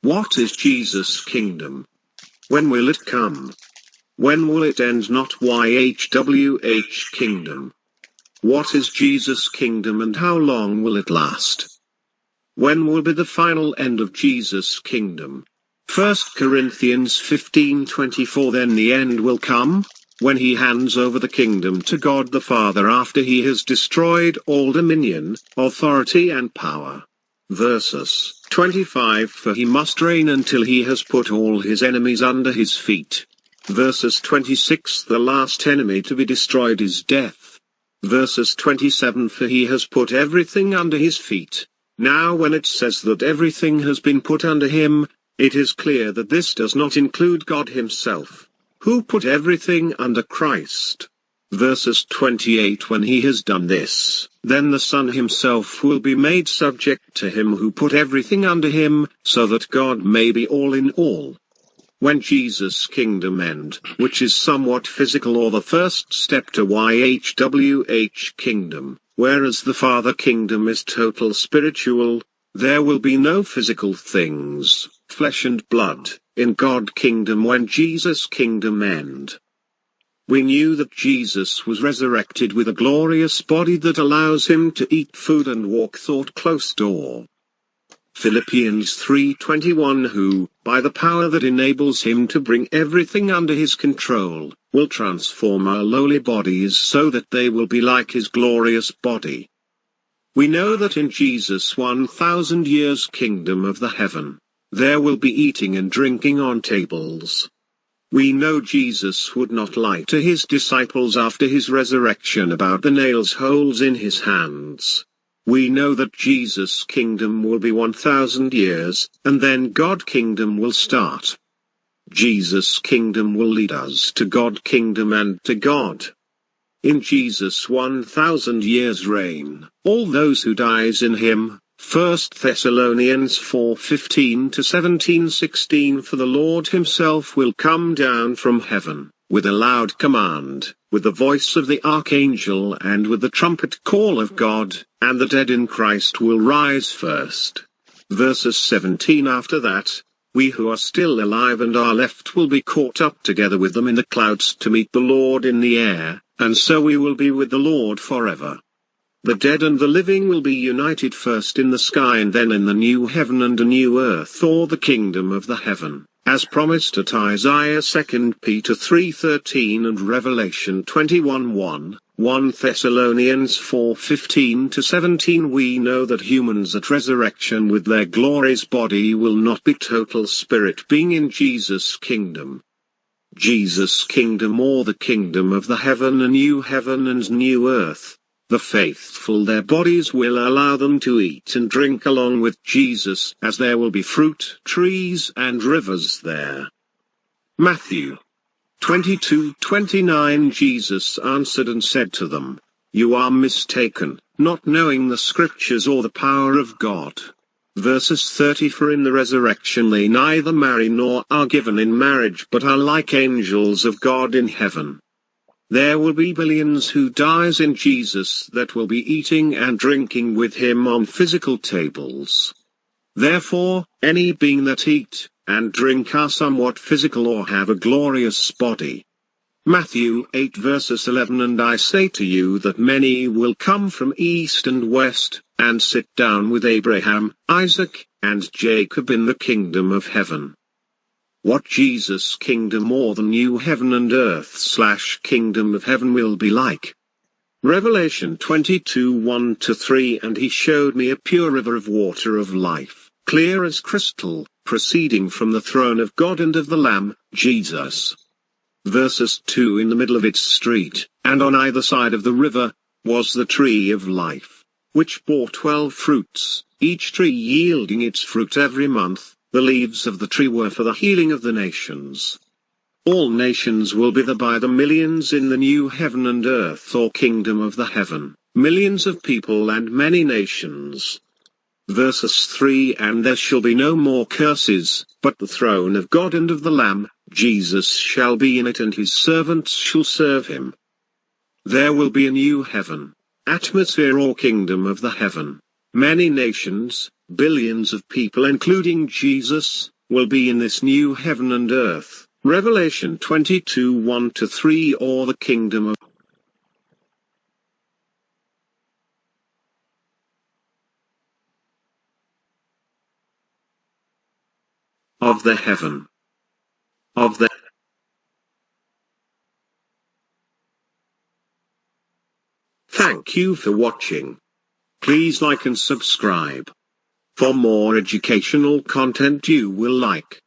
What is Jesus' kingdom? When will it come? When will it end? Not YHWH kingdom. What is Jesus' kingdom and how long will it last? When will be the final end of Jesus' kingdom? 1 Corinthians 15:24. Then the end will come, when he hands over the kingdom to God the Father after he has destroyed all dominion, authority and power. Verses 25. For he must reign until he has put all his enemies under his feet. Verses 26. The last enemy to be destroyed is death. Verses 27. For he has put everything under his feet. Now when it says that everything has been put under him, it is clear that this does not include God himself, who put everything under Christ. Verses 28. When he has done this, then the Son himself will be made subject to him who put everything under him, so that God may be all in all. When Jesus' kingdom end, which is somewhat physical or the first step to YHWH kingdom, whereas the Father kingdom is total spiritual, there will be no physical things, flesh and blood, in God kingdom when Jesus' kingdom end. We knew that Jesus was resurrected with a glorious body that allows him to eat food and walk through closed door. Philippians 3:21. Who, by the power that enables him to bring everything under his control, will transform our lowly bodies so that they will be like his glorious body. We know that in Jesus' 1,000 years kingdom of the heaven, there will be eating and drinking on tables. We know Jesus would not lie to his disciples after his resurrection about the nails holes in his hands. We know that Jesus' kingdom will be 1,000 years, and then God kingdom will start. Jesus' kingdom will lead us to God kingdom and to God. In Jesus' 1,000 years reign, all those who dies in him, 1 Thessalonians 4:15-17-16. For the Lord himself will come down from heaven, with a loud command, with the voice of the archangel and with the trumpet call of God, and the dead in Christ will rise first. Verses 17. After that, we who are still alive and are left will be caught up together with them in the clouds to meet the Lord in the air, and so we will be with the Lord forever. The dead and the living will be united first in the sky and then in the new heaven and a new earth, or the kingdom of the heaven, as promised at Isaiah 2 Peter 3:13 and Revelation 21:1, 1 Thessalonians 4:15-17. We know that humans at resurrection with their glorious body will not be total spirit being in Jesus' kingdom. Jesus' kingdom, or the kingdom of the heaven, a new heaven and new earth. The faithful, their bodies will allow them to eat and drink along with Jesus, as there will be fruit, trees and rivers there. Matthew 22:29. Jesus answered and said to them, "You are mistaken, not knowing the scriptures or the power of God." Verses 30. For in the resurrection they neither marry nor are given in marriage but are like angels of God in heaven. There will be billions who dies in Jesus that will be eating and drinking with him on physical tables. Therefore, any being that eat and drink are somewhat physical or have a glorious body. Matthew 8 verses 11. And I say to you that many will come from east and west, and sit down with Abraham, Isaac, and Jacob in the kingdom of heaven. What Jesus' kingdom, or the new heaven and earth / kingdom of heaven, will be like. Revelation 22:1-3. And he showed me a pure river of water of life, clear as crystal, proceeding from the throne of God and of the Lamb, Jesus. Verses 2. In the middle of its street, and on either side of the river, was the tree of life, which bore 12 fruits, each tree yielding its fruit every month. The leaves of the tree were for the healing of the nations. All nations will be there by the millions in the new heaven and earth, or kingdom of the heaven, millions of people and many nations. Verses 3. And there shall be no more curses, but the throne of God and of the Lamb, Jesus shall be in it, and his servants shall serve him. There will be a new heaven, atmosphere, or kingdom of the heaven. Many nations, billions of people including Jesus, will be in this new heaven and earth. Revelation 22:1-3, or the kingdom of the heaven of the Thank you for watching. Please like and subscribe. For more educational content you will like.